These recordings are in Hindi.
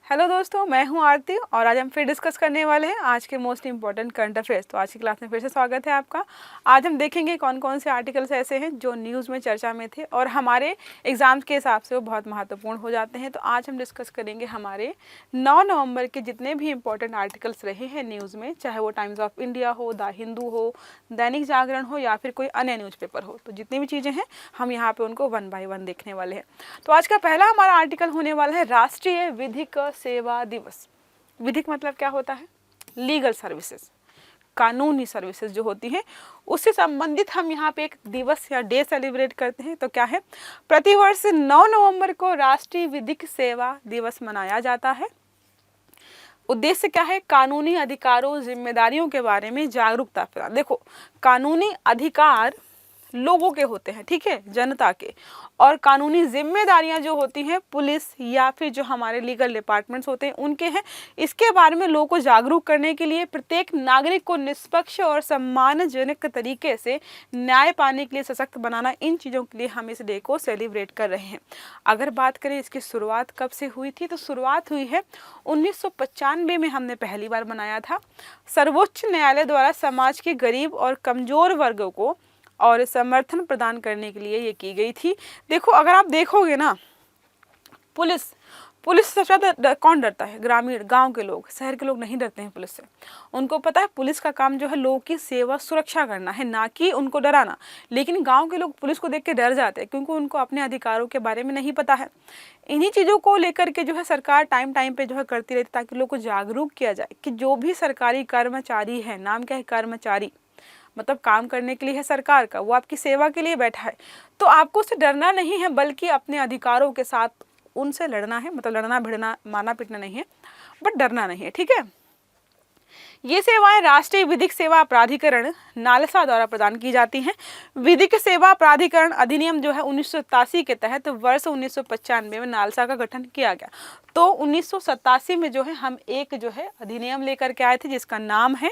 हेलो दोस्तों, मैं हूं आरती और आज हम फिर डिस्कस करने वाले हैं आज के मोस्ट इंपॉर्टेंट करंट अफेयर्स। तो आज की क्लास में फिर से स्वागत है आपका। आज हम देखेंगे कौन कौन से आर्टिकल्स ऐसे हैं जो न्यूज़ में चर्चा में थे और हमारे एग्जाम्स के हिसाब से वो बहुत महत्वपूर्ण हो जाते हैं। तो आज हम डिस्कस करेंगे हमारे 9 नवंबर के जितने भी इंपॉर्टेंट आर्टिकल्स रहे हैं न्यूज़ में, चाहे वो टाइम्स ऑफ इंडिया हो, द हिंदू हो, दैनिक जागरण हो या फिर कोई अन्य न्यूज़पेपर हो। तो जितनी भी चीज़ें हैं हम यहाँ पे उनको 1 बाय 1 देखने वाले हैं। तो आज का पहला हमारा आर्टिकल होने वाला है राष्ट्रीय विधिक सेवा दिवस। विधिक मतलब क्या होता है? लीगल सर्विसेज, कानूनी सर्विसेज जो होती हैं उससे संबंधित हम यहाँ पे एक दिवस या डे सेलिब्रेट करते हैं। तो क्या है? प्रतिवर्ष 9 नवंबर को राष्ट्रीय विधिक सेवा दिवस मनाया जाता है। उद्देश्य क्या है? कानूनी अधिकारों, जिम्मेदारियों के बारे में जागरूकता फैलाना। देखो, कानूनी अधिकार लोगों के होते हैं, ठीक है, जनता के, और कानूनी जिम्मेदारियां जो होती हैं पुलिस या फिर जो हमारे लीगल डिपार्टमेंट्स होते हैं उनके हैं। इसके बारे में लोगों को जागरूक करने के लिए प्रत्येक नागरिक को निष्पक्ष और सम्मानजनक तरीके से न्याय पाने के लिए सशक्त बनाना, इन चीज़ों के लिए हम इस डे को सेलिब्रेट कर रहे हैं। अगर बात करें इसकी शुरुआत कब से हुई थी, तो शुरुआत हुई है 1995 में हमने पहली बार मनाया था। सर्वोच्च न्यायालय द्वारा समाज के गरीब और कमज़ोर वर्गों को और समर्थन प्रदान करने के लिए ये की गई थी। देखो, अगर आप देखोगे ना, पुलिस से सबसे ज़्यादा कौन डरता है? ग्रामीण, गांव के लोग। शहर के लोग नहीं डरते हैं पुलिस से। उनको पता है पुलिस का काम जो है लोगों की सेवा, सुरक्षा करना है, ना कि उनको डराना। लेकिन गांव के लोग पुलिस को देख के डर जाते हैं क्योंकि उनको अपने अधिकारों के बारे में नहीं पता है। इन्हीं चीज़ों को लेकर के जो है सरकार टाइम टाइम पे जो है करती रहती ताकि लोगों को जागरूक किया जाए कि जो भी सरकारी कर्मचारी है, नाम क्या है? कर्मचारी, मतलब काम करने के लिए है सरकार का, वो आपकी सेवा के लिए बैठा है, तो आपको उससे डरना नहीं है बल्कि अपने अधिकारों के साथ उनसे लड़ना है। मतलब लड़ना भिड़ना, मारना पीटना नहीं है, बट डरना नहीं है, ठीक है। ये सेवाएं राष्ट्रीय विधिक सेवा प्राधिकरण नालसा द्वारा प्रदान की जाती हैं। विधिक सेवा प्राधिकरण अधिनियम जो है 1987 के तहत वर्ष 1995 में नालसा का गठन किया गया। तो 1987 में जो है हम एक जो है अधिनियम लेकर के आए थे जिसका नाम है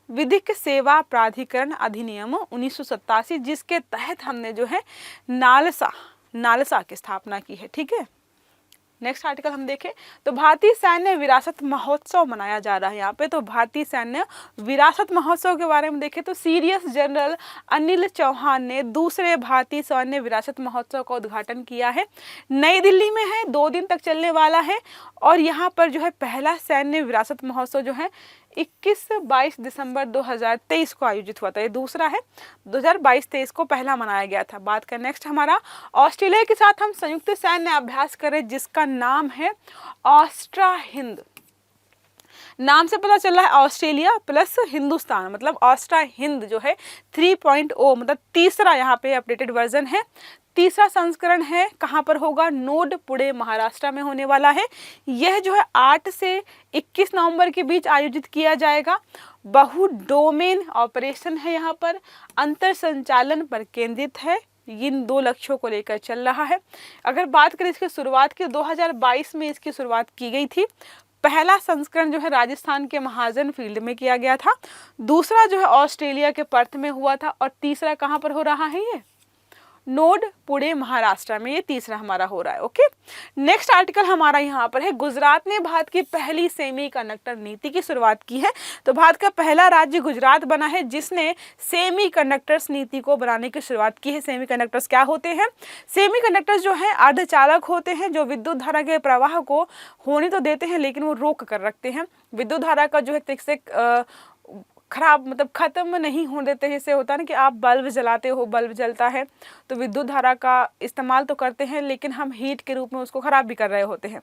विधिक सेवा प्राधिकरण अधिनियम 1987, जिसके तहत हमने जो है नालसा की स्थापना की है, ठीक है। नेक्स्ट आर्टिकल हम देखें तो भारतीय सैन्य विरासत महोत्सव मनाया जा रहा है यहाँ पे। तो भारतीय सैन्य विरासत महोत्सव के बारे में देखें तो सीडीएस जनरल अनिल चौहान ने दूसरे भारतीय सैन्य विरासत महोत्सव का उद्घाटन किया है। नई दिल्ली में है, 2 दिन तक चलने वाला है। और यहाँ पर जो है पहला सैन्य विरासत महोत्सव जो है 21-22 दिसंबर 2023 को आयोजित हुआ था। ये दूसरा है, 2022-23 को पहला मनाया गया था। बात करें नेक्स्ट हमारा ऑस्ट्रेलिया के साथ हम संयुक्त सैन्य अभ्यास करें जिसका नाम है ऑस्ट्रा हिंद। नाम से पता चल रहा है ऑस्ट्रेलिया प्लस हिंदुस्तान, मतलब ऑस्ट्रा हिंद जो है 3.0, मतलब तीसरा यहाँ पे अपडेटेड वर्जन है। तीसरा संस्करण है, कहाँ पर होगा? नोड, पुणे, महाराष्ट्र में होने वाला है। यह जो है 8 से 21 नवंबर के बीच आयोजित किया जाएगा। बहु डोमेन ऑपरेशन है, यहाँ पर अंतर संचालन पर केंद्रित है। इन 2 लक्ष्यों को लेकर चल रहा है। अगर बात करें इसकी शुरुआत की, 2022 में इसकी शुरुआत की गई थी। पहला संस्करण जो है राजस्थान के महाजन फील्ड में किया गया था। दूसरा जो है ऑस्ट्रेलिया के पर्थ में हुआ था। और तीसरा कहाँ पर हो रहा है? ये नोड, पुणे, महाराष्ट्र में ये तीसरा हमारा हो रहा है। ओके, नेक्स्ट आर्टिकल हमारा यहाँ पर है गुजरात ने भारत की पहली सेमीकंडक्टर नीति की शुरुआत की है। तो भारत का पहला राज्य गुजरात बना है जिसने सेमीकंडक्टर्स नीति को बनाने की शुरुआत की है। सेमीकंडक्टर्स क्या होते हैं? सेमीकंडक्टर्स जो है अर्धचालक होते हैं जो विद्युत धारा के प्रवाह को होने तो देते हैं लेकिन वो रोक कर रखते हैं। विद्युत धारा का जो है एक से खराब, मतलब खत्म नहीं होने देते हैं। इससे होता है ना कि आप बल्ब जलाते हो, बल्ब जलता है तो विद्युत धारा का इस्तेमाल तो करते हैं लेकिन हम हीट के रूप में उसको खराब भी कर रहे होते हैं।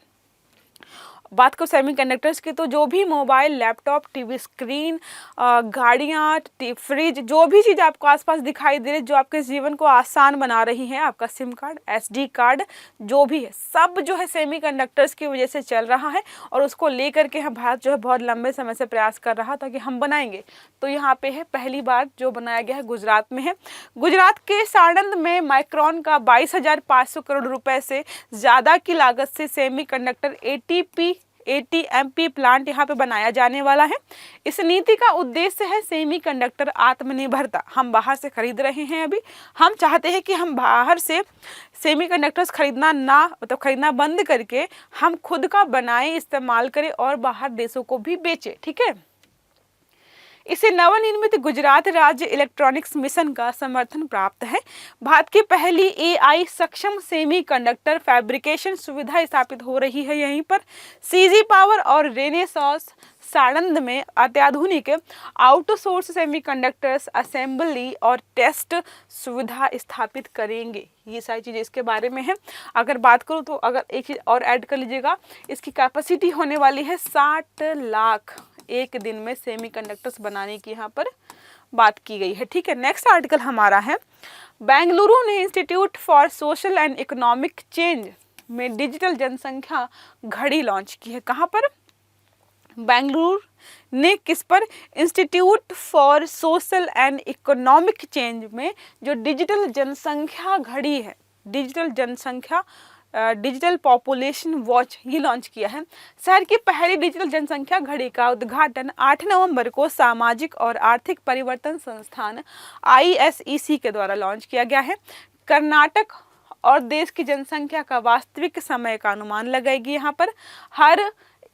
बात को सेमीकंडक्टर्स की, तो जो भी मोबाइल, लैपटॉप, टीवी स्क्रीन, गाड़ियाँ, फ्रिज, जो भी चीज़ आपको आसपास दिखाई दे रही जो आपके जीवन को आसान बना रही है, आपका सिम कार्ड, एसडी कार्ड, जो भी है सब जो है सेमीकंडक्टर्स की वजह से चल रहा है। और उसको लेकर के हम भारत जो है बहुत लंबे समय से प्रयास कर रहा था कि हम बनाएंगे। तो यहाँ पे है पहली बार जो बनाया गया है गुजरात में है। गुजरात के साणंद में माइक्रॉन का 22,500 करोड़ रुपए से ज़्यादा की लागत से सेमीकंडक्टर ATMP प्लांट यहाँ पे बनाया जाने वाला है। इस नीति का उद्देश्य है सेमीकंडक्टर आत्मनिर्भरता। हम बाहर से खरीद रहे हैं, अभी हम चाहते हैं कि हम बाहर से सेमीकंडक्टर्स खरीदना बंद करके हम खुद का बनाए, इस्तेमाल करें और बाहर देशों को भी बेचें। ठीक है, इसे नवनिर्मित गुजरात राज्य इलेक्ट्रॉनिक्स मिशन का समर्थन प्राप्त है। भारत की पहली AI सक्षम सेमीकंडक्टर फैब्रिकेशन सुविधा स्थापित हो रही है यहीं पर। CG पावर और रेनेसास साणंद में अत्याधुनिक आउटसोर्स सेमीकंडक्टर्स असेंबली और टेस्ट सुविधा स्थापित करेंगे। ये सारी चीज़ें इसके बारे में है। अगर बात करूँ तो अगर एक चीज़ और ऐड कर लीजिएगा, इसकी कैपेसिटी होने वाली है 60 लाख एक दिन में सेमीकंडक्टर्स बनाने की यहाँ पर बात की गई है। ठीक है, नेक्स्ट आर्टिकल हमारा है, बेंगलुरु ने institute for social and economic change में डिजिटल जनसंख्या घड़ी लॉन्च की है। कहाँ पर? बेंगलुरु ने किस पर? Institute for social and economic change में जो डिजिटल जनसंख्या घड़ी है, डिजिटल पॉपुलेशन वॉच, ये लॉन्च किया है। शहर की पहली डिजिटल जनसंख्या घड़ी का उद्घाटन 8 नवंबर को सामाजिक और आर्थिक परिवर्तन संस्थान ISEC के द्वारा लॉन्च किया गया है। कर्नाटक और देश की जनसंख्या का वास्तविक समय का अनुमान लगाएगी। यहाँ पर हर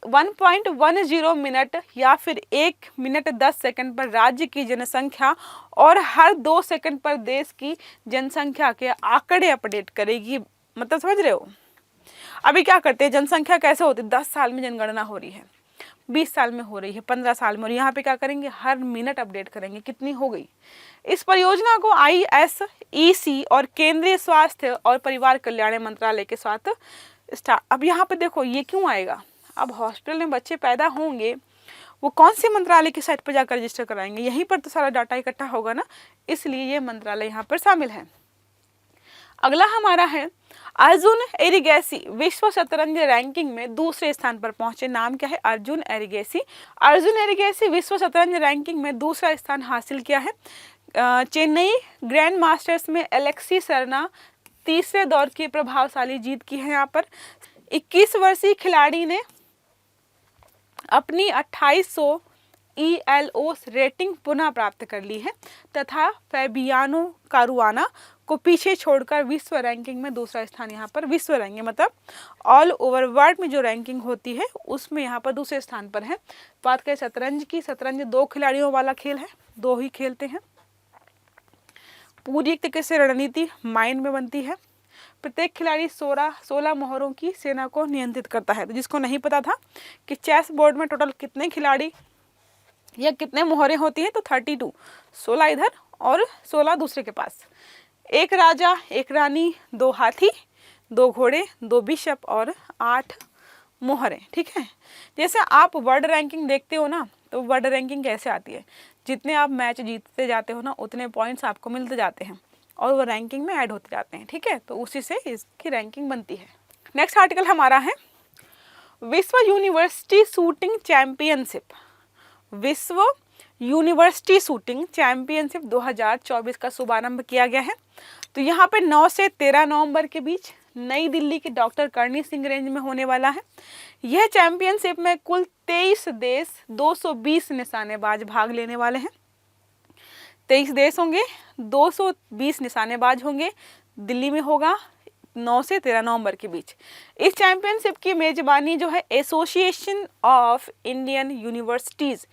1.10 मिनट या फिर 1 मिनट 10 सेकंड पर राज्य की जनसंख्या और हर 2 सेकंड पर देश की जनसंख्या के आंकड़े अपडेट करेगी। मतलब समझ रहे हो? अभी क्या करते हैं, जनसंख्या कैसे होती है, 10 साल में जनगणना हो रही है, 20 साल में हो रही है, 15 साल में हो रही है। यहाँ पे क्या करेंगे, हर मिनट अपडेट करेंगे कितनी हो गई। इस परियोजना को ISEC और केंद्रीय स्वास्थ्य और परिवार कल्याण मंत्रालय के साथ स्टार्ट। अब यहाँ पे देखो ये क्यों आएगा, अब हॉस्पिटल में बच्चे पैदा होंगे, वो कौन से मंत्रालय की साइट पर जाकर रजिस्टर कराएंगे, यहीं पर तो सारा डाटा इकट्ठा होगा ना, इसलिए ये मंत्रालय यहाँ पर शामिल है। अगला हमारा है, अर्जुन एरिगैसी विश्व शतरंज रैंकिंग में दूसरे स्थान पर पहुंचे। नाम क्या है? अर्जुन एरिगैसी। अर्जुन एरिगैसी विश्व शतरंज रैंकिंग में दूसरा स्थान हासिल किया है। चेन्नई ग्रैंड मास्टर्स में एलेक्सी सरना तीसरे दौर की प्रभावशाली जीत की है। यहाँ पर 21 वर्षीय खिलाड़ी ने अपनी 2800 ELO रेटिंग पुनः प्राप्त कर ली है तथा फैबियानो कारुआना को पीछे छोड़कर विश्व रैंकिंग में दूसरा स्थान, यहाँ पर विश्व रैंकिंग मतलब ऑल ओवर वर्ल्ड में जो रैंकिंग होती है उसमें यहाँ पर दूसरे स्थान पर है। बात करें शतरंज की, शतरंज 2 खिलाड़ियों वाला खेल है, 2 ही खेलते हैं। पूरी एक तरीके से रणनीति माइंड में बनती है। प्रत्येक खिलाड़ी 16 मोहरों की सेना को नियंत्रित करता है। तो जिसको नहीं पता था कि चेस बोर्ड में टोटल कितने खिलाड़ी या कितने मोहरें होती हैं, तो 32, 16 इधर और 16 दूसरे के पास। 1 राजा, 1 रानी, 2 हाथी, 2 घोड़े, 2 बिशप और 8 मोहरें। ठीक है, जैसे आप वर्ल्ड रैंकिंग देखते हो ना, तो वर्ल्ड रैंकिंग कैसे आती है, जितने आप मैच जीतते जाते हो ना उतने पॉइंट्स आपको मिलते जाते हैं और वो रैंकिंग में ऐड होते जाते हैं। ठीक है, तो उसी से इसकी रैंकिंग बनती है। नेक्स्ट आर्टिकल हमारा है, विश्व यूनिवर्सिटी शूटिंग चैंपियनशिप। विश्व यूनिवर्सिटी शूटिंग चैंपियनशिप 2024 का शुभारंभ किया गया है। तो यहाँ पे 9 से 13 नवंबर के बीच नई दिल्ली के डॉक्टर करणी सिंह रेंज में होने वाला है। यह चैंपियनशिप में कुल 23 देश, 220 निशानेबाज भाग लेने वाले हैं। 23 देश होंगे, 220 निशानेबाज होंगे। दिल्ली में होगा 9 से 13 नवंबर के बीच। इस चैंपियनशिप की मेजबानी जो है association of Indian universities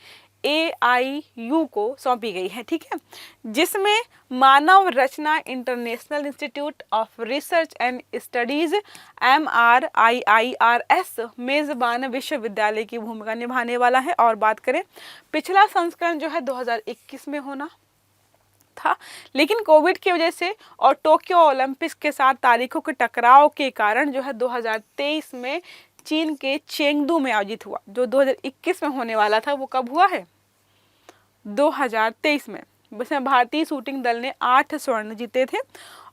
AIU को सौंपी गई है। ठीक है, जिसमें Manav Rachna international institute of research and studies MRIIRS मेजबान विश्वविद्यालय की भूमिका निभाने वाला है। और बात करें, पिछला संस्करण जो है 2021 में होना था, लेकिन कोविड की वजह से और टोक्यो ओलंपिक्स के साथ तारीखों के टकराव के कारण जो है 2023 में चीन के चेंगडू में आयोजित हुआ। जो 2021 में होने वाला था वो कब हुआ है? 2023 में। इसमें भारतीय शूटिंग दल ने 8 स्वर्ण जीते थे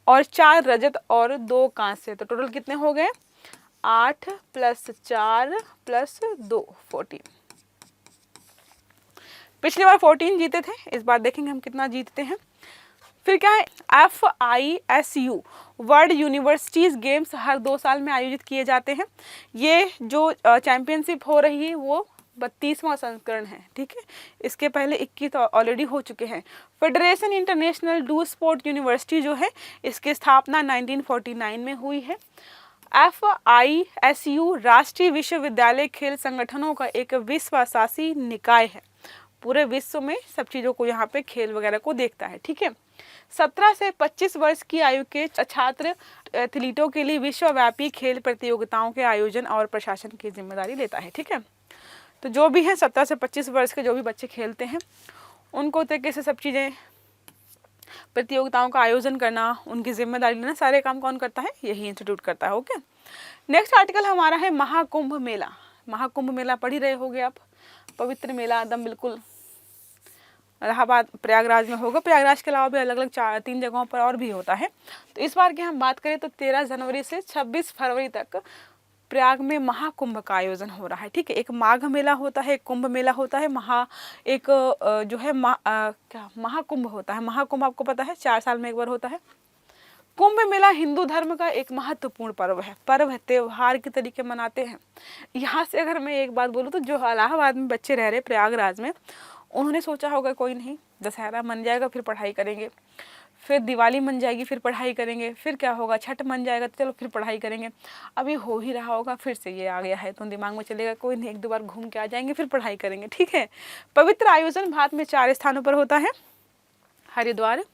और 4 रजत और 2 कांस्य। तो टोटल कितने हो गए? 8 + 4 + 2 14। पिछली बार 14 जीते थे, इस बार देखेंगे हम कितना जीतते हैं। फिर क्या है, FISU वर्ल्ड यूनिवर्सिटीज़ गेम्स हर 2 साल में आयोजित किए जाते हैं। ये जो चैम्पियनशिप हो रही है वो 32वां संस्करण है, ठीक है। इसके पहले 21 तो ऑलरेडी हो चुके हैं। Federation international do sport university जो है, इसकी स्थापना 1949 में हुई है। FISU राष्ट्रीय विश्वविद्यालय खेल संगठनों का एक विश्वशासी निकाय है, पूरे विश्व में सब चीज़ों को यहाँ पे खेल वगैरह को देखता है, ठीक है। 17 से 25 वर्ष की आयु के छात्र एथलीटों के लिए विश्वव्यापी खेल प्रतियोगिताओं के आयोजन और प्रशासन की जिम्मेदारी लेता है, ठीक है। तो जो भी हैं 17 से 25 वर्ष के जो भी बच्चे खेलते हैं उनको तरीके से सब चीज़ें प्रतियोगिताओं का आयोजन करना, उनकी जिम्मेदारी लेना, सारे काम कौन करता है, यही इंस्टीट्यूट करता है। ओके, नेक्स्ट आर्टिकल हमारा है महाकुंभ मेला। महाकुंभ मेला पढ़ ही रहे होगे आप, पवित्र मेला एकदम बिल्कुल इलाहाबाद प्रयागराज में होगा। प्रयागराज के अलावा भी अलग अलग 3 जगहों पर और भी होता है। तो इस बार की हम बात करें तो 13 जनवरी से 26 फरवरी तक प्रयाग में महाकुंभ का आयोजन हो रहा है, ठीक है। एक माघ मेला होता है, एक कुंभ मेला होता है, जो है महाकुंभ होता है। महाकुंभ आपको पता है 4 साल में एक बार होता है। कुंभ मेला हिंदू धर्म का एक महत्वपूर्ण पर्व है, त्योहार के तरीके मनाते हैं। यहाँ से अगर मैं एक बात बोलूँ तो जो इलाहाबाद में बच्चे रह रहे प्रयागराज में, उन्होंने सोचा होगा कोई नहीं दशहरा मन जाएगा फिर पढ़ाई करेंगे, फिर दिवाली मन जाएगी फिर पढ़ाई करेंगे, फिर क्या होगा छठ मन जाएगा तो चलो फिर पढ़ाई करेंगे। अभी हो ही रहा होगा, फिर से ये आ गया है तो दिमाग में चलेगा कोई नहीं 1-2 बार घूम के आ जाएंगे फिर पढ़ाई करेंगे, ठीक है। पवित्र आयोजन भारत में 4 स्थानों पर होता है, हरिद्वार,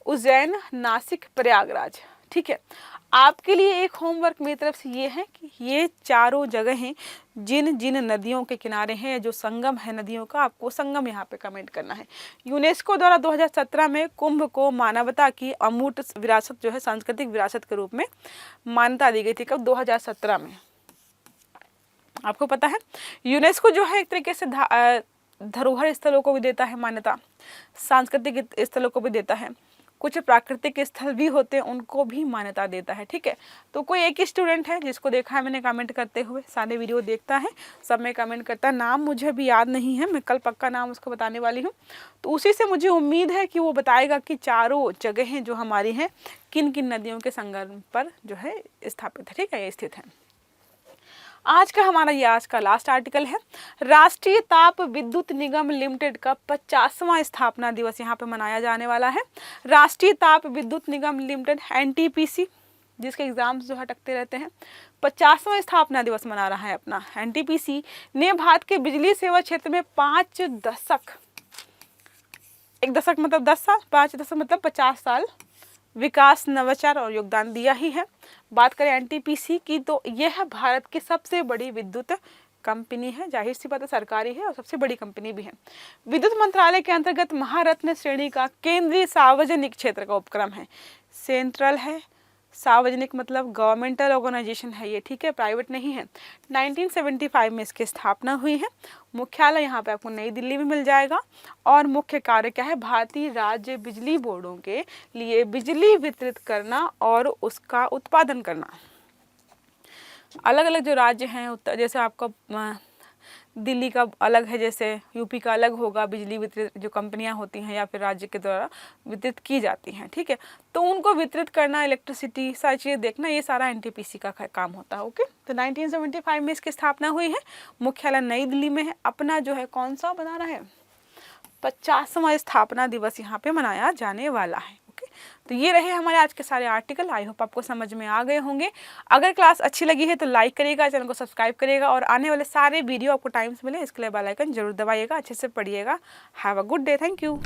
उज्जैन, नासिक, प्रयागराज, ठीक है। आपके लिए एक होमवर्क मेरी तरफ से ये है कि ये चारों जगह हैं जिन जिन नदियों के किनारे हैं, जो संगम है नदियों का, आपको संगम यहाँ पे कमेंट करना है। यूनेस्को द्वारा 2017 में कुंभ को मानवता की अमूर्त विरासत जो है सांस्कृतिक विरासत के रूप में मान्यता दी गई थी। कब? 2017 में। आपको पता है यूनेस्को जो है एक तरीके से धरोहर स्थलों को भी देता है मान्यता, सांस्कृतिक स्थलों को भी देता है, कुछ प्राकृतिक स्थल भी होते हैं उनको भी मान्यता देता है, ठीक है। तो कोई एक ही स्टूडेंट है जिसको देखा है मैंने कमेंट करते हुए, सारे वीडियो देखता है, सब में कमेंट करता है, नाम मुझे भी याद नहीं है, मैं कल पक्का नाम उसको बताने वाली हूँ। तो उसी से मुझे उम्मीद है कि वो बताएगा कि चारों जगहें जो हमारी हैं किन किन नदियों के संगम पर जो है स्थापित है, ठीक है, ये स्थित है। आज का हमारा ये आज का लास्ट आर्टिकल है। राष्ट्रीय ताप विद्युत निगम लिमिटेड का 50वां स्थापना दिवस यहाँ पे मनाया जाने वाला है। राष्ट्रीय ताप विद्युत निगम लिमिटेड NTPC, जिसके एग्जाम्स जो हटकते रहते हैं, 50वां स्थापना दिवस मना रहा है अपना। NTPC ने भारत के बिजली सेवा क्षेत्र में 5 दशक, एक दशक मतलब 10 साल, 5 दशक मतलब 50 साल विकास, नवाचार और योगदान दिया ही है। बात करें NTPC की तो यह भारत की सबसे बड़ी विद्युत कंपनी है, जाहिर सी बात है सरकारी है और सबसे बड़ी कंपनी भी है। विद्युत मंत्रालय के अंतर्गत महारत्न श्रेणी का केंद्रीय सार्वजनिक क्षेत्र का उपक्रम है। सेंट्रल है, सार्वजनिक मतलब गवर्नमेंटल ऑर्गेनाइजेशन है ये, ठीक है, प्राइवेट नहीं है। 1975 में इसकी स्थापना हुई है। मुख्यालय यहाँ पे आपको नई दिल्ली में मिल जाएगा और मुख्य कार्य क्या है, भारतीय राज्य बिजली बोर्डों के लिए बिजली वितरित करना और उसका उत्पादन करना। अलग अलग जो राज्य हैं, जैसे आपका दिल्ली का अलग है, जैसे यूपी का अलग होगा, बिजली वितरित जो कंपनियां होती हैं या फिर राज्य के द्वारा वितरित की जाती हैं, ठीक है। तो उनको वितरित करना, इलेक्ट्रिसिटी, सारी चीज़ें देखना, ये सारा NTPC का काम होता है। ओके, तो 1975 में इसकी स्थापना हुई है। मुख्यालय नई दिल्ली में है। अपना जो है कौन सा बना रहा है, 50वां स्थापना दिवस यहाँ पे मनाया जाने वाला है। तो ये रहे हमारे आज के सारे आर्टिकल। आई होप आपको समझ में आ गए होंगे। अगर क्लास अच्छी लगी है तो लाइक करिएगा, चैनल को सब्सक्राइब करिएगा और आने वाले सारे वीडियो आपको टाइम से मिले इसके लिए बेल आइकन जरूर दबाइएगा, अच्छे से पढ़िएगा। Have a good day, thank you.